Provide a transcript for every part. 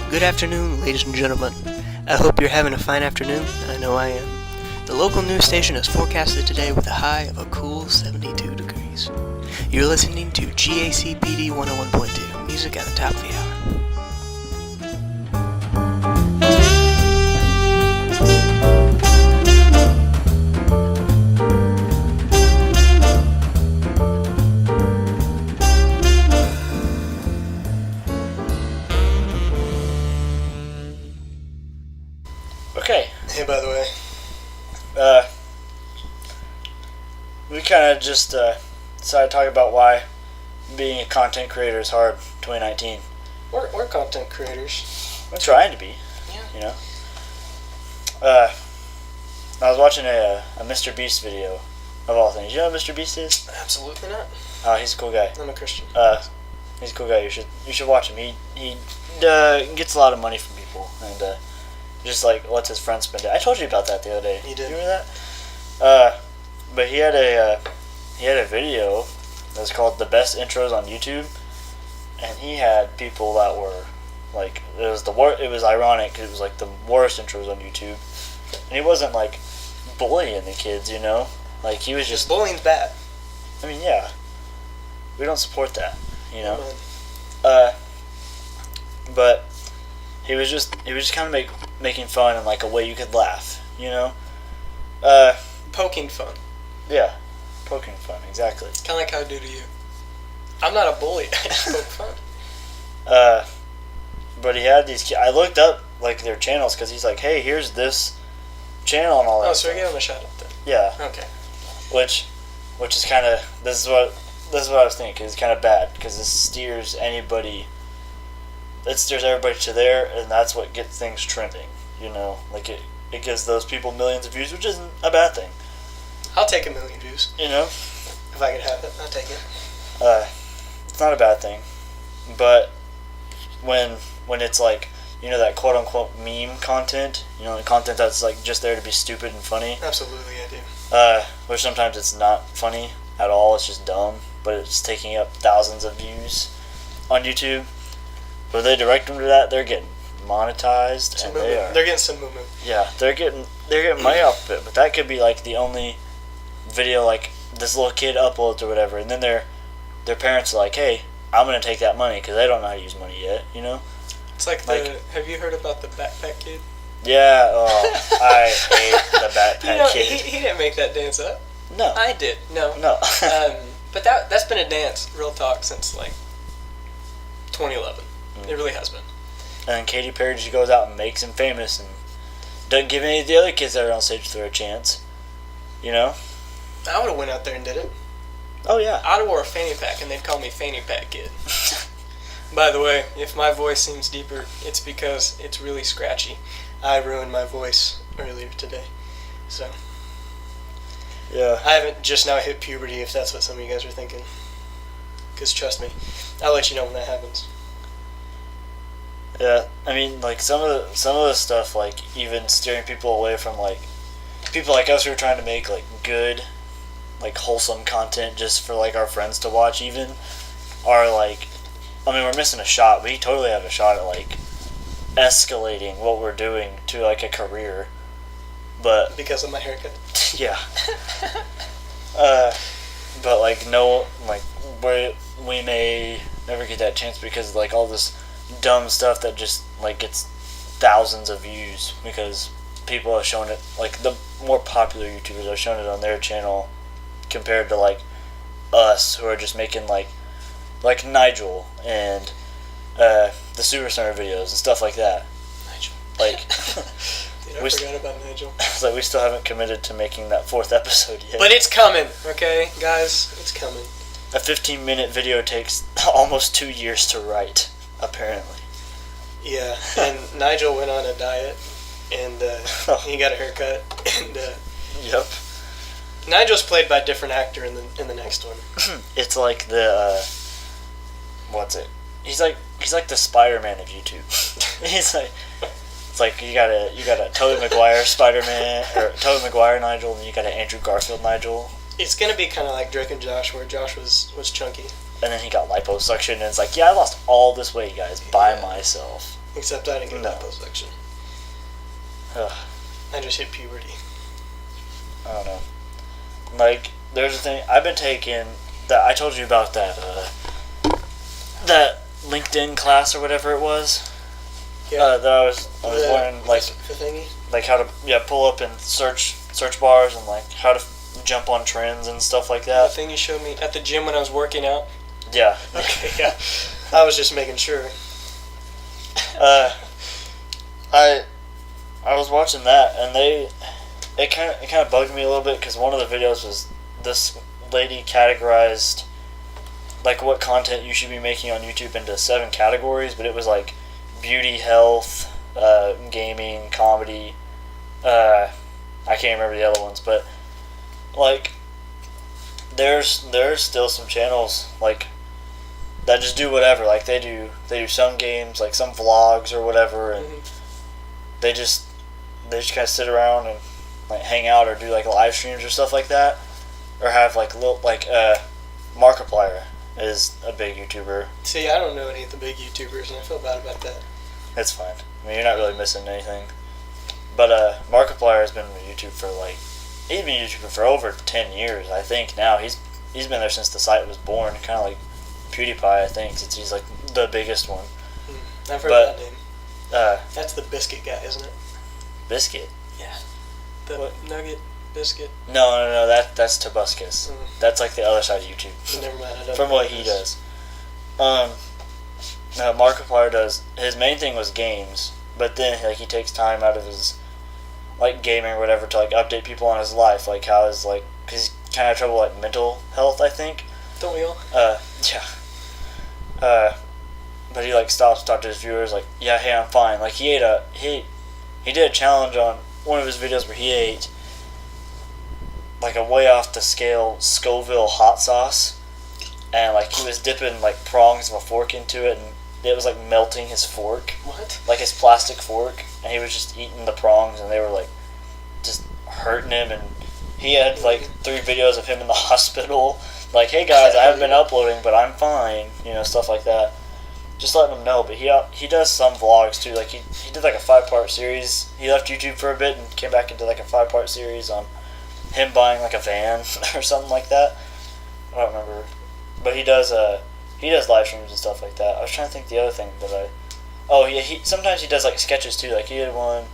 Good afternoon, ladies and gentlemen. I hope you're having a fine afternoon. I know I am. The local news station is forecasted today with a high of a cool 72 degrees. You're listening to GACPD 101.2, music at the top of the hour. Okay. Hey, by the way, we kind of just decided to talk about why being a content creator is hard. 2019. we're content creators. We're trying to be. Yeah. You know. I was watching a Mr. Beast video, of all things. You know what Mr. Beast is? Absolutely not. He's a cool guy. I'm a Christian. He's a cool guy. You should watch him. He gets a lot of money from people and just like lets his friends spend it. I told you about that the other day. You did. You remember that? But he had a video that was called "The Best Intros on YouTube," and he had people that were like it was ironic because it was like the worst intros on YouTube, and he wasn't like bullying the kids, you know, like he was just. Bullying's bad. I mean, yeah, we don't support that, you know. But he was just kind of making fun in like a way you could laugh, you know. Poking fun. Yeah, poking fun, exactly. Kind of like how I do to you. I'm not a bully. I just poke fun. But he had these. I looked up like their channels because he's like, hey, here's this channel and all that. Oh, so we stuff. gave him a shout out then. Yeah. Okay. Which is kind of this is what I was thinking. It's kind of bad because this steers anybody. It steers everybody to there, and that's what gets things trending. You know, like it gives those people millions of views, which isn't a bad thing. I'll take 1 million views. You know, If I could have it, I'll take it. it's not a bad thing, but when it's like, you know, that quote unquote meme content, you know, content that's like just there to be stupid and funny. Absolutely, I do. Which sometimes it's not funny at all. It's just dumb, but it's taking up thousands of views on YouTube. But they direct them to that, they're getting monetized, and They're getting some movement. yeah, they're getting money off of it. But that could be like the only video like this little kid uploads or whatever, and then their parents are like, hey, I'm gonna take that money because they don't know how to use money yet, you know. It's like have you heard about the Backpack Kid? Yeah. Oh, I hate the Backpack Kid. He didn't make that dance up. No. I did. No. But that's been a dance, real talk, since like 2011. It really has been. And then Katy Perry just goes out and makes him famous and doesn't give any of the other kids that are on stage a chance. You know? I would have went out there and did it. Oh, yeah. I'd have wore a fanny pack and they'd call me Fanny Pack Kid. By the way, if my voice seems deeper, it's because it's really scratchy. I ruined my voice earlier today. So, Yeah. I haven't just now hit puberty, if that's what some of you guys are thinking. Because trust me, I'll let you know when that happens. Yeah. I mean, like, some of the stuff, like, even steering people away from, like, people like us who are trying to make, like, good, like, wholesome content just for, like, our friends to watch even, are, like, I mean, we're missing a shot. We totally have a shot at, like, escalating what we're doing to, like, a career. But Because of my haircut. yeah. But like no, like we may never get that chance because like all this dumb stuff that just like gets thousands of views because people have shown it, like the more popular YouTubers have shown it on their channel compared to like us who are just making like Nigel and the Super Center videos and stuff like that. Nigel. Like Dude, I forgot about Nigel. it's like we still haven't committed to making that 4th episode yet. But it's coming, okay? Guys, it's coming. A 15-minute video takes almost 2 years to write, apparently. Yeah, and Nigel went on a diet, and he got a haircut, and Yep. Nigel's played by a different actor in the next one. It's like the what's it? He's like the Spider-Man of YouTube. He's like, it's like you got a Tobey Maguire Spider-Man or Tobey Maguire Nigel, and you got an Andrew Garfield Nigel. It's gonna be kind of like Drake and Josh, where Josh was chunky. And then he got liposuction, and it's like, yeah, I lost all this weight, guys, by myself. Except I didn't get No. liposuction. Ugh, I just hit puberty. I don't know. Like, there's a thing I've been taking that I told you about that LinkedIn class or whatever it was. Yeah. That I was learning The thingy? like how to pull up in search bars and like how to jump on trends and stuff like The that. thing you showed me at the gym when I was working out? Yeah. Okay, yeah. I was just making sure. I was watching that and it kind of bugged me a little bit because one of the videos was this lady categorized like what content you should be making on YouTube into 7 categories, but it was like beauty, health, gaming, comedy. I can't remember the other ones, but like there's still some channels like that just do whatever. Like they do some games, like some vlogs or whatever, and they just kind of sit around and like hang out or do like live streams or stuff like that, or have like little like Markiplier is a big YouTuber. See, I don't know any of the big YouTubers, and I feel bad about that. It's fine. I mean, you're not really missing anything. But Markiplier has been on YouTube for like he's been YouTubing for over 10 years, I think. Now he's been there since the site was born, kind of like PewDiePie, I think, since he's like the biggest one. I've heard But, that name. Uh, That's the biscuit guy, isn't it? Biscuit. Yeah. The What? nugget biscuit. No, that's Tobuscus. That's like the other side of YouTube. Never mind. I don't From know what he does. Markiplier does. His main thing was games, but then like he takes time out of his like gaming or whatever to like update people on his life, like how his like cause he's kind of trouble like mental health, I think. Don't we all? Yeah. But he like stops to talk to his viewers, like, yeah, hey, I'm fine. Like he did a challenge on one of his videos where he ate like a way off the scale Scoville hot sauce, and like he was dipping like prongs of a fork into it, and it was like melting his fork, What? like his plastic fork, and he was just eating the prongs, and they were like just hurting him, and he had like 3 videos of him in the hospital, like, hey guys, I haven't been uploading, but I'm fine, you know, stuff like that. Just letting them know. But he does some vlogs too. Like he did like a 5-part series. He left YouTube for a bit and came back into like a 5-part series on him buying like a van or something like that. I don't remember. But he does live streams and stuff like that. I was trying to think the other thing that sometimes he does like sketches too. Like he did one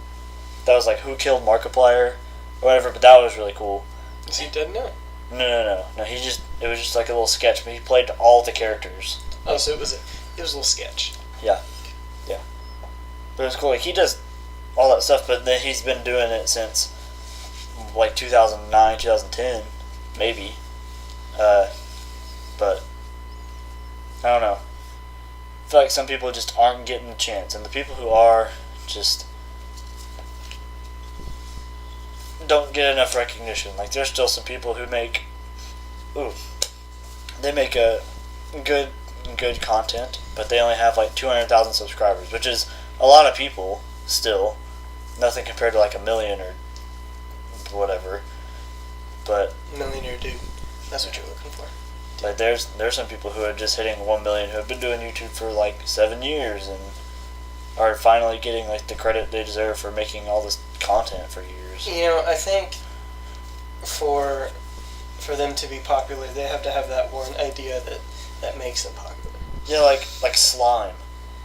that was like who killed Markiplier or whatever. But that was really cool. Is he dead now? No. It was just like a little sketch. But he played all the characters. Oh, so it was a little sketch. Yeah. But it's cool. Like he does all that stuff, but then he's been doing it since like 2009, 2010, maybe. But I don't know. I feel like some people just aren't getting the chance, and the people who are just don't get enough recognition. Like there's still some people who make a good content, but they only have like 200,000 subscribers, which is a lot of people still. Nothing compared to like 1 million or whatever. But Millionaire dude. That's what you're looking for. like there's some people who are just hitting 1 million who have been doing YouTube for like 7 years and are finally getting like the credit they deserve for making all this content for years. You know, I think for them to be popular, they have to have that one idea that makes them popular. Yeah, like slime.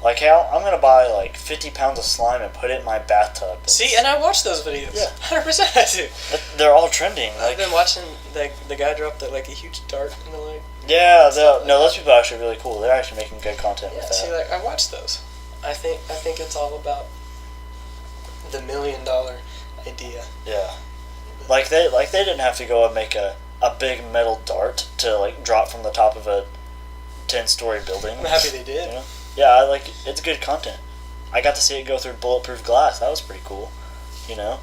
Like, hey, I'm gonna buy like 50 pounds of slime and put it in my bathtub. See, and I watch those videos. Yeah. 100% I do. They're all trending. I've Like, been watching the guy drop like a huge dart in the lake. yeah, Stuff like those people are actually really cool. They're actually making good content Yeah, with that. see, like I watch those. I think it's all about the $1 million idea. Yeah. Like they didn't have to go and make a big metal dart to like drop from the top of a 10-story building. I'm happy they did. You know? Yeah, it's good content. I got to see it go through bulletproof glass. That was pretty cool. You know?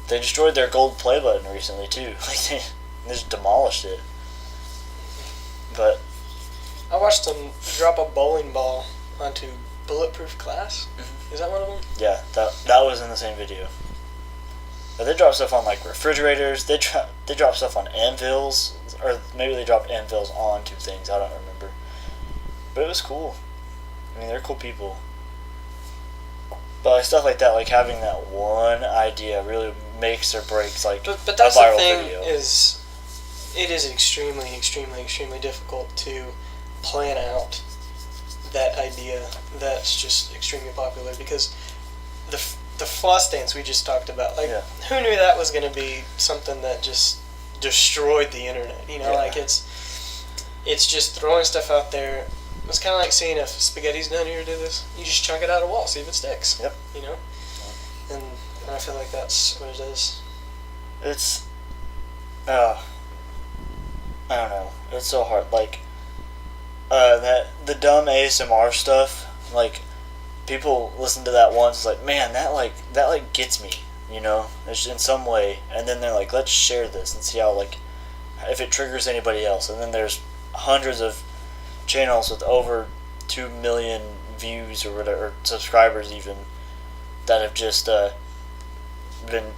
They destroyed their gold play button recently too. Like they just demolished it. But I watched them drop a bowling ball onto bulletproof glass. Is that one of them? yeah, that was in the same video. But they drop stuff on like refrigerators. They drop stuff on anvils, or maybe they dropped anvils onto things. I don't remember. But it was cool. I mean, they're cool people. But like stuff like that, like having that one idea really makes or breaks like But that's a viral the thing video. is, it is extremely, extremely, extremely difficult to plan out that idea that's just extremely popular because the floss dance we just talked about, like, Yeah. who knew that was going to be something that just destroyed the internet? You know, Yeah. like it's just throwing stuff out there. It's kind of like saying if spaghetti's done here, do this. You just chuck it at a wall, see if it sticks. Yep. You know, and I feel like that's what it is. It's I don't know. It's so hard. Like that the dumb ASMR stuff. Like people listen to that once. It's like, man, that gets me. You know, it's in some way. And then they're like, let's share this and see how like if it triggers anybody else. And then there's hundreds of channels with over 2 million views or whatever, or subscribers even, that have just been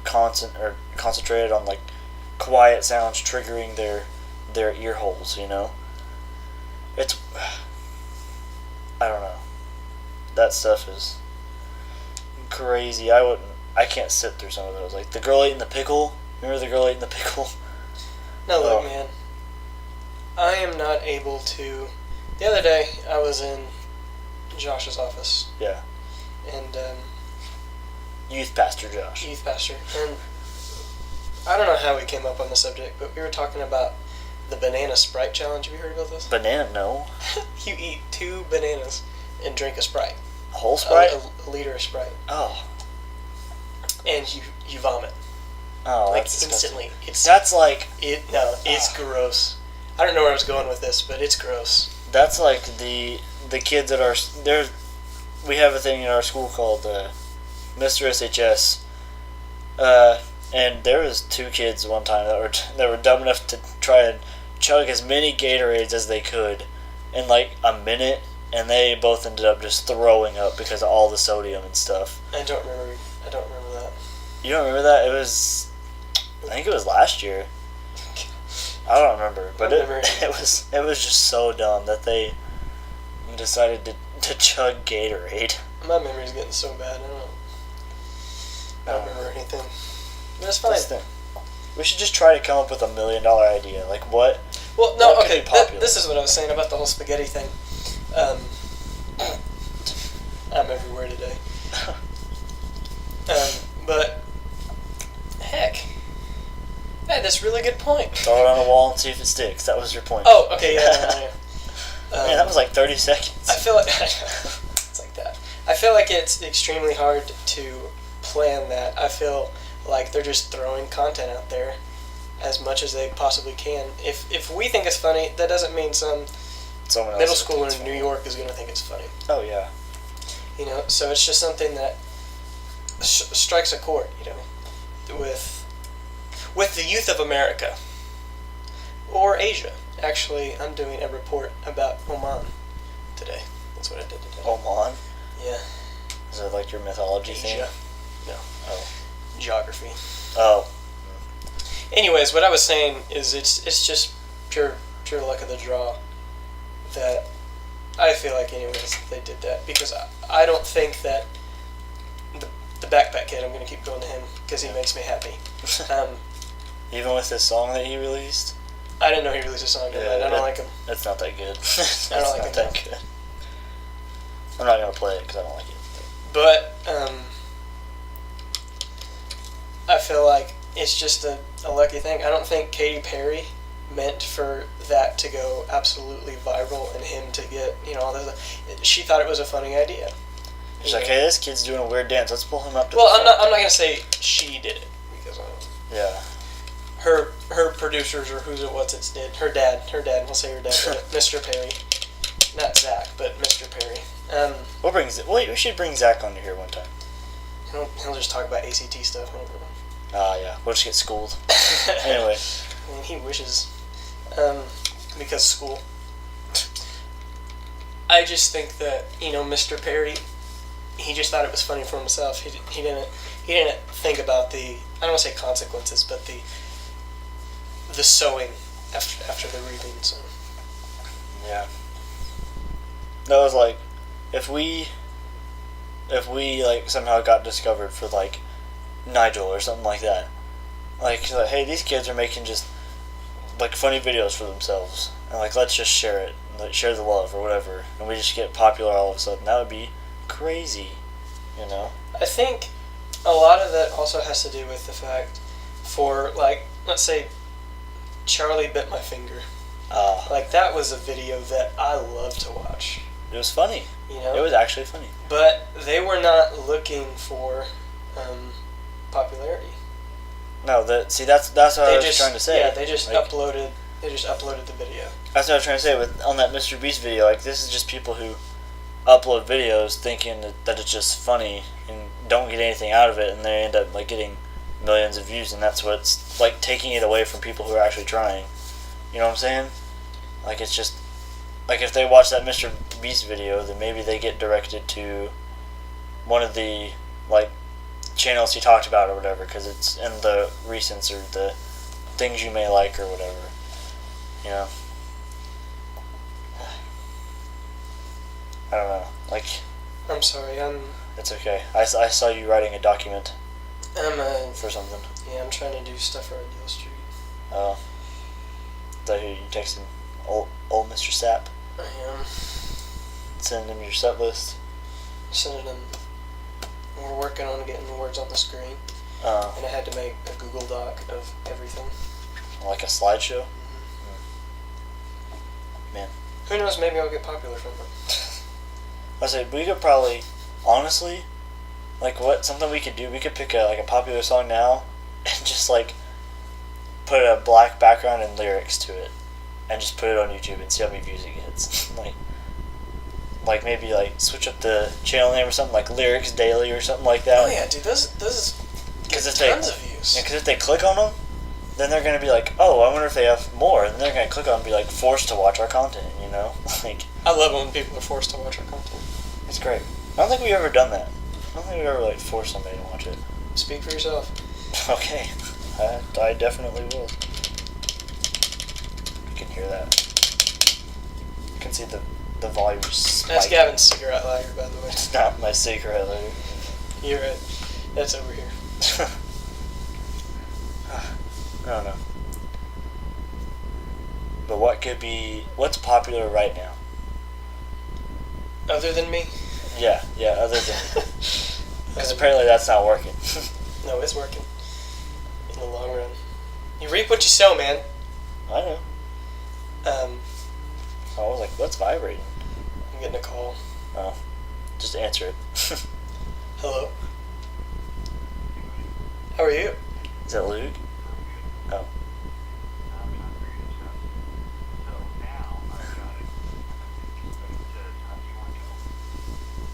concentrated on like quiet sounds triggering their ear holes, you know. It's I don't know. That stuff is crazy. I can't sit through some of those. Like the girl eating the pickle. Remember the girl eating the pickle? Now look, Oh. man, I am not able to. The other day, I was in Josh's office, Yeah. and Youth pastor Josh. youth pastor, and I don't know how we came up on the subject, but we were talking about the banana Sprite challenge. Have you heard about this? Banana, no. You eat 2 bananas and drink a Sprite, A whole Sprite? a liter of Sprite, Oh. and you vomit Oh, like that's disgusting. instantly. It's That's it's gross. I don't know where I was going with this, but it's gross. That's like the kids at our there. We have a thing in our school called Mr. SHS, and there was 2 kids one time that were dumb enough to try and chug as many Gatorades as they could in like a minute, and they both ended up just throwing up because of all the sodium and stuff. I don't remember that. You don't remember that? I think it was last year. I don't remember, but I remember. it was just so dumb that they decided to chug Gatorade. My memory's getting so bad. I don't remember anything. But it's fine. That's the- We should just try to come up with $1 million idea. Like what? Well, no, What could okay. be popular? This is what I was saying about the whole spaghetti thing. I'm everywhere today. But heck, I had this really good point. Throw it on a wall and see if it sticks. That was your point. Oh, okay, yeah. Man, that was like 30 seconds. I feel like it's like that. I feel like it's extremely hard to plan that. I feel like they're just throwing content out there as much as they possibly can. If we think it's funny, that doesn't mean some Someone else middle would schooler think in New York is going to think it's funny. it's funny. Oh yeah. You know, so it's just something that strikes a chord, you know, with the youth of America or Asia. Actually, I'm doing a report about Oman today. That's what I did today. Oman. Yeah, Is it like your mythology Asia. thing? No, Oh. geography. Oh. Anyways, what I was saying is it's just pure luck of the draw that I feel like anyways they did that because I don't think that the backpack kid, I'm going to keep going to him because he makes me happy. Even with this song that he released. I didn't know he released a song. I don't like him. It's not that good. It's I don't like not it, that no. good. I'm not gonna play it because I don't like it. But I feel like it's just a lucky thing. I don't think Katy Perry meant for that to go absolutely viral and him to get, you know, all this. She thought it was a funny idea. She's You like, know? hey, this kid's doing a weird dance. Let's pull him up to Well, the I'm front. not gonna say she did it because Yeah. her producers or what's it did. Her dad. We'll say her dad, but Mr. Perry, not Zach, but Mr. Perry. We should bring Zach on here one time. He'll just talk about ACT stuff. Yeah. We'll just get schooled. Anyway. I mean, he wishes. Because school. I just think that, you know, Mr. Perry, he just thought it was funny for himself. He didn't think about the, I don't want to say consequences, but the sewing after the reaping. So Yeah. That was like, if we if we like somehow got discovered for like Nigel or something like that, like hey, these kids are making just like funny videos for themselves, and like let's just share it, like share the love or whatever, and we just get popular all of a sudden. That would be crazy, you know. I think a lot of that also has to do with the fact, for like, let's say, Charlie Bit My Finger. Like that was a video that I loved to watch. It was funny. You know, It was actually funny. but they were not looking for popularity. No, that's what I was trying to say. Yeah, they just like, uploaded. They just uploaded the video. That's what I was trying to say with on that Mr. Beast video. Like this is just people who upload videos thinking that it's just funny and don't get anything out of it, and they end up like getting millions of views, and that's what's like taking it away from people who are actually trying. You know what I'm saying? Like it's just like if they watch that Mr. Beast video, then maybe they get directed to one of the like channels he talked about or whatever, because it's in the recents or the things you may like or whatever. You know. I don't know. Like, I'm sorry. it's okay. I saw you writing a document I'm for something. yeah. I'm trying to do stuff for Ideal Street. Oh. Is that who you texting? Old Mr. Sapp? I am Sending him your set list? sending them. We're working on getting the words on the screen, Uh, and I had to make a Google Doc of everything. like a slideshow? Who knows? Maybe I'll get popular from it. I said, we could probably, honestly, like something we could do, we could pick a popular song now and just like put a black background and lyrics to it and just put it on YouTube and see how many views it gets. like maybe like switch up the channel name or something, like Lyrics Daily or something like that. Oh yeah, dude, those get if tons of views. Because if they click on them, then they're gonna be like, oh, I wonder if they have more, and then they're gonna click on and be like forced to watch our content, you know? Like, I love it when people are forced to watch our content. it's great. I don't think we've ever done that. I don't think we've ever like forced somebody to watch it. Speak for yourself. Okay, I definitely will. You can hear that. You can see the volume spike. That's Gavin's cigarette lighter, by the way. It's not my cigarette lighter. You're right. That's over here. I don't know. But what's popular right now? Other than me? Yeah, other than... Because apparently that's not working. No, it's working. In the long run. You reap what you sow, man. I know. I was like, what's vibrating? I'm getting a call. Oh, just answer it. Hello? How are you? Is that Luke? Oh.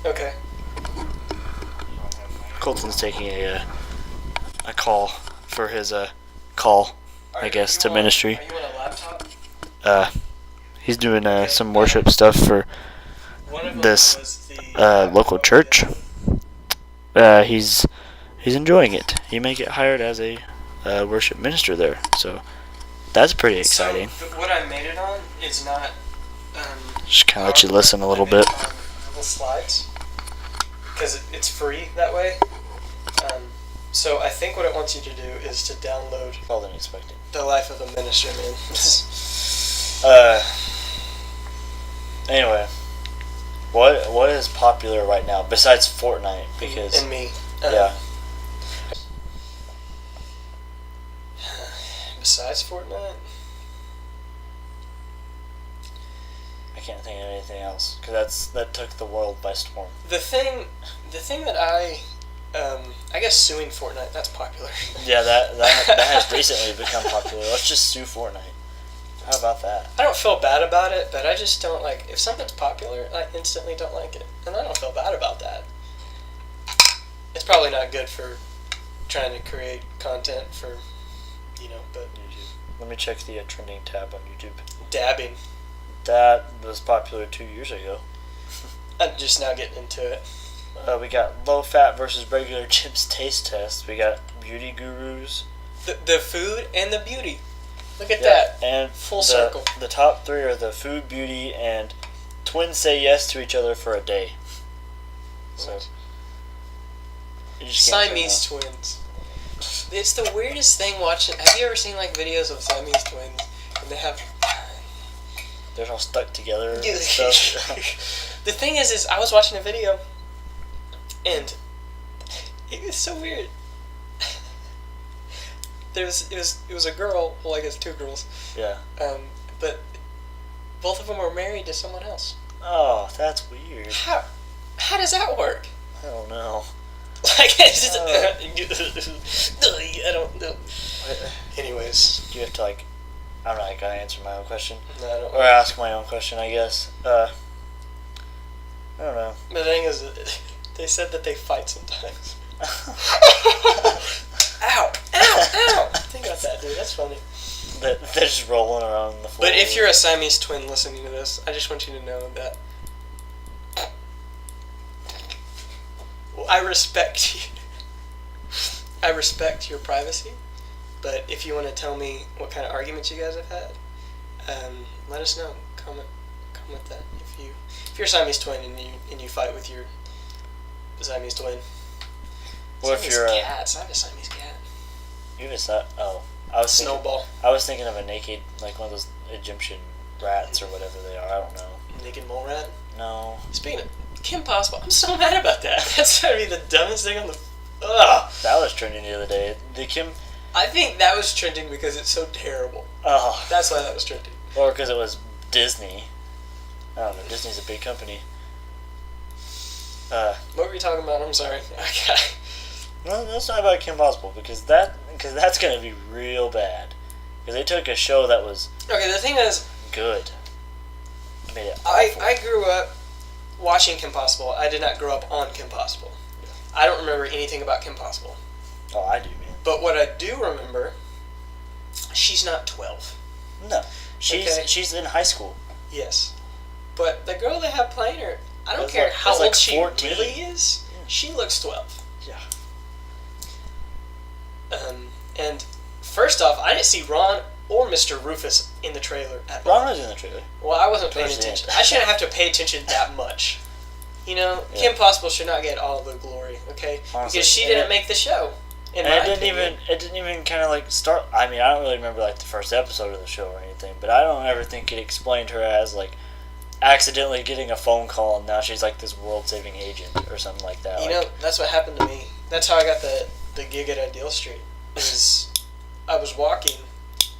Okay. Colton's taking a call for his call, I guess, to ministry. Are you on a laptop? He's doing some worship stuff for One of them this was the local church. He's enjoying it. He may get hired as a worship minister there, so that's pretty exciting. So, what I made it on is not. Just kind of let you listen a little I made it bit. on Google Slides, because it's free that way. So I think what it wants you to do is to download All than expected. The Life of a Minister, man. Anyway, what is popular right now besides Fortnite? Because and me. yeah, Besides Fortnite, I can't think of anything else because that took the world by storm. the thing that I guess suing Fortnite, that's popular. Yeah, that has recently become popular. Let's just sue Fortnite. How about that? I don't feel bad about it, but I just don't like, if something's popular, I instantly don't like it, and I don't feel bad about that. It's probably not good for trying to create content for, but YouTube. Let me check the trending tab on YouTube. dabbing. That was popular 2 years ago. I'm just now getting into it. We got low fat versus regular chips taste test. We got beauty gurus. The food and the beauty. Look at Yeah, that. and Full circle. The top three are the food, beauty, and twins say yes to each other for a day. So, You just can't say Siamese twins. It's the weirdest thing watching. Have you ever seen like videos of Siamese twins? And they have. They're all stuck together and stuff. The thing is I was watching a video, and it was so weird. It was a girl. Well, I guess two girls. Yeah. But both of them were married to someone else. Oh, that's weird. How does that work? I don't know. Like, it's just, I don't know. Anyways, You have to like, I don't know. I gotta answer my own question no, I don't. or ask my own question, I guess. I don't know. The thing is, they said that they fight sometimes. Ow! Ow! Ow! Think about that, dude. That's funny. They're just rolling around on the floor. But if you're a Siamese twin listening to this, I just want you to know that I respect you. I respect your privacy, but if you want to tell me what kind of arguments you guys have had, let us know. Comment that if you're a Siamese twin and you fight with your Siamese twin. Or if Siamese you're cats, I have a Siamese cat. you just I was thinking, Snowball. I was thinking of a naked, like one of those Egyptian rats or whatever they are. I don't know. Naked mole rat. No. Speaking of Kim Possible, I'm so mad about that. That's gotta be the dumbest thing on the. Ugh. That was trending the other day. The Kim. I think that was trending because it's so terrible. Oh. That's why that was trending. Or because it was Disney. I don't know. Disney's a big company. What were you talking about? I'm sorry. Okay. No, that's not about Kim Possible because that's gonna be real bad. Because they took a show that was Okay. The thing is, good. Made it I awful. I grew up watching Kim Possible. I did not grow up on Kim Possible. I don't remember anything about Kim Possible. Oh, I do, man. But what I do remember, she's not 12. No, she's Okay. she's in high school. Yes. But the girl they have playing her, I don't That's care like- how that's old like she 14. really is. Yeah. She looks 12. Yeah. And first off, I didn't see Ron or Mr. Rufus in the trailer at all. Ron was in the trailer. Well, I wasn't paying Towards the attention. end. I shouldn't have to pay attention that much. You know, Yeah. Kim Possible should not get all the glory, okay? Honestly, Because she and didn't it- make the show. In And my it opinion. didn't even kind of like start. I mean, I don't really remember like the first episode of the show or anything, but I don't ever think it explained her as like accidentally getting a phone call and now she's like this world-saving agent or something like that. You like, know, that's what happened to me. That's how I got the gig at Ideal Street. Is I was walking.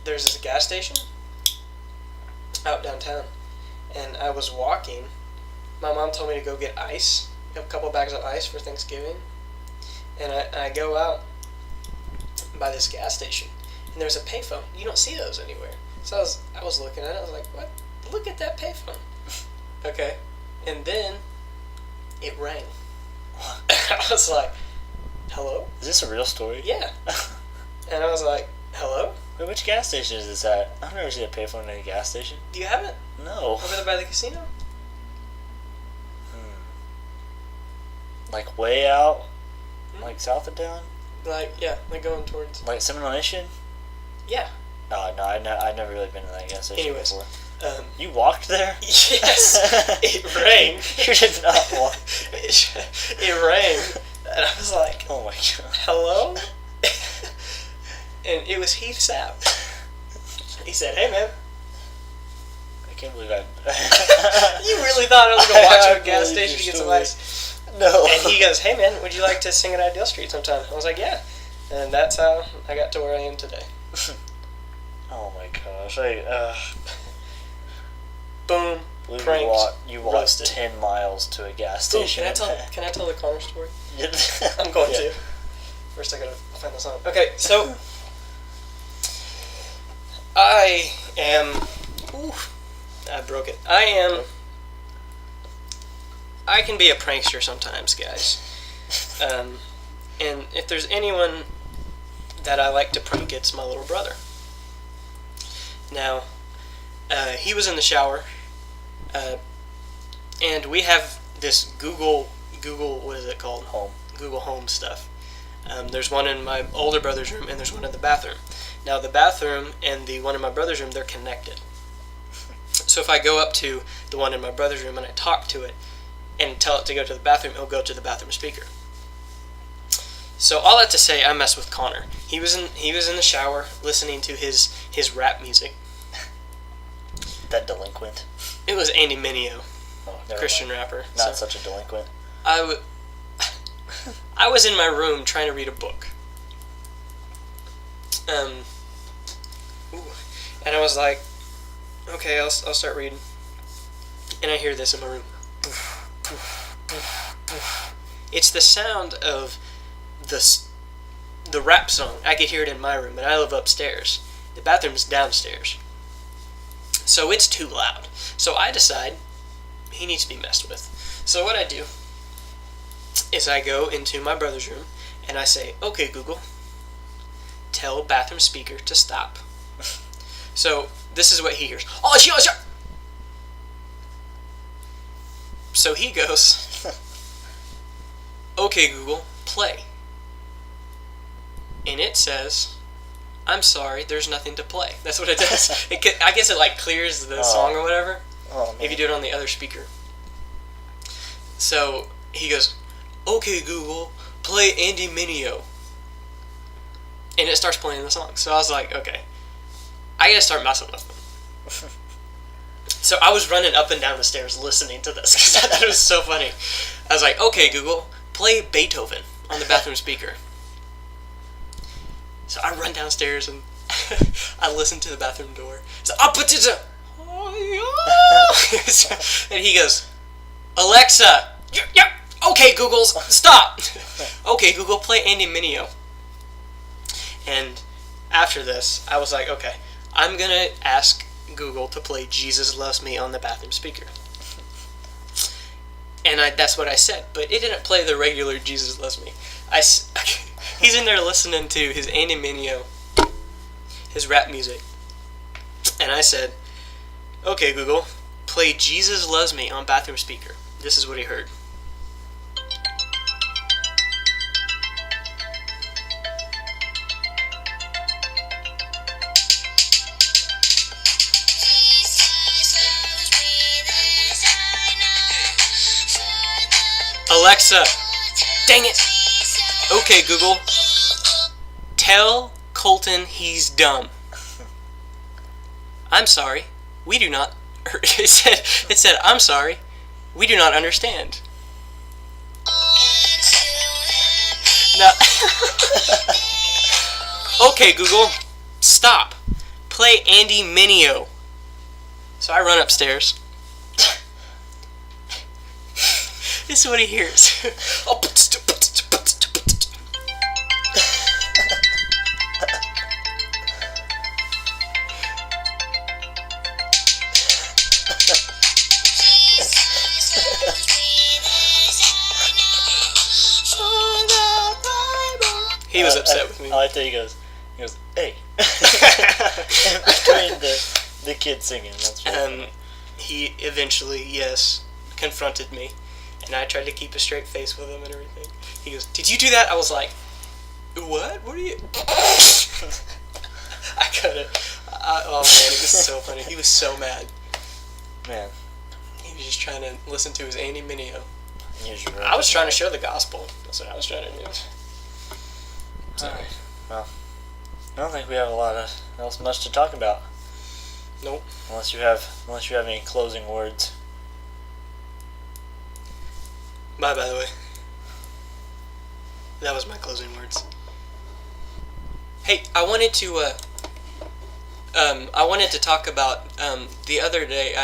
There's this gas station out downtown, and I was walking. My mom told me to go get ice, a couple bags of ice for Thanksgiving, and I go out by this gas station, and there's a payphone. You don't see those anywhere. So I was looking at it. I was like, what? Look at that payphone. Okay, and then it rang. I was like, hello? is this a real story? Yeah. And I was like, hello? Wait, which gas station is this at? I've never seen a payphone in a gas station. Do you have it? No. Over there by the casino? Like way out, like south of town, Like, yeah, like going towards. like Seminole Nation. Yeah. Oh, no, I've never really been to that gas station Anyways. before. You You walked there? yes, it rang. You did not walk. It rang, and I was like, Oh my god. hello? And it was Heath Sapp. He said, hey man, I can't believe I. you really thought I was going to watch I at a gas believe station to your get some story. ice? No. And he goes, hey man, would you like to sing at Ideal Street sometime? I was like, yeah. And that's how I got to where I am today. Oh my gosh. Boom. Believe Pranked, you walked roasted. 10 miles to a gas Ooh, station. can I tell the Connor story? I'm I'm going to. First, I gotta find the song. Okay, so I am. Ooh, I broke it. I can be a prankster sometimes, guys. And if there's anyone that I like to prank, it's my little brother. Now, he was in the shower, and we have this Google. What is it called? Home. Google Home stuff. There's one in my older brother's room, and there's one in the bathroom. Now, the bathroom and the one in my brother's room, they're connected. So if I go up to the one in my brother's room and I talk to it and tell it to go to the bathroom, it'll go to the bathroom speaker. So all that to say, I messed with Connor. He was in the shower listening to his rap music. That delinquent. It was Andy Mineo, Oh, never Christian mind. rapper. Not So such a delinquent. I was in my room trying to read a book. And I was like, okay, I'll start reading. And I hear this in my room. It's the sound of the rap song. I could hear it in my room, and I live upstairs. The bathroom's downstairs. So it's too loud. So I decide he needs to be messed with. So what I do is I go into my brother's room and I say, okay, Google, tell bathroom speaker to stop. So this is what he hears. Oh, sure. So he goes, okay, Google, play. And it says, I'm sorry, there's nothing to play. That's what it does. I guess it like clears the song or whatever. Oh, man. If you do it on the other speaker. So he goes, okay, Google, play Andy Mineo. And it starts playing the song. So I was like, okay, I gotta start messing with them. So I was running up and down the stairs listening to this because I thought it was so funny. I was like, okay, Google, play Beethoven on the bathroom speaker. So I run downstairs and I listen to the bathroom door. So and he goes, Alexa, yep, okay, Google, stop. Okay, Google, play Andy Mineo. And after this, I was like, okay, I'm gonna ask Google to play Jesus Loves Me on the bathroom speaker. And that's what I said, but it didn't play the regular Jesus Loves Me. He's in there listening to his Andy Mineo, his rap music. And I said, okay, Google, play Jesus Loves Me on bathroom speaker. This is what he heard. Alexa, dang it. Okay, Google, tell Colton he's dumb. I'm sorry, we do not. It said, I'm sorry, we do not understand. Now, okay, Google, stop. Play Andy Mineo. So I run upstairs. This is what he hears. He was upset with me. I like that he goes, hey. In between the kid singing. That's really funny. He eventually, yes, confronted me. And I tried to keep a straight face with him and everything. He goes, did you do that? I was like, what? What are you... I couldn't. Oh, man, it was so funny. He was so mad. Man. He was just trying to listen to his Andy Mineo. Really I was trying to show the gospel. That's what I was trying to do. Sorry. Well, I don't think we have a lot of else much to talk about. Nope. Unless you have any closing words. Bye, by the way. That was my closing words. Hey, I wanted to talk about, the other day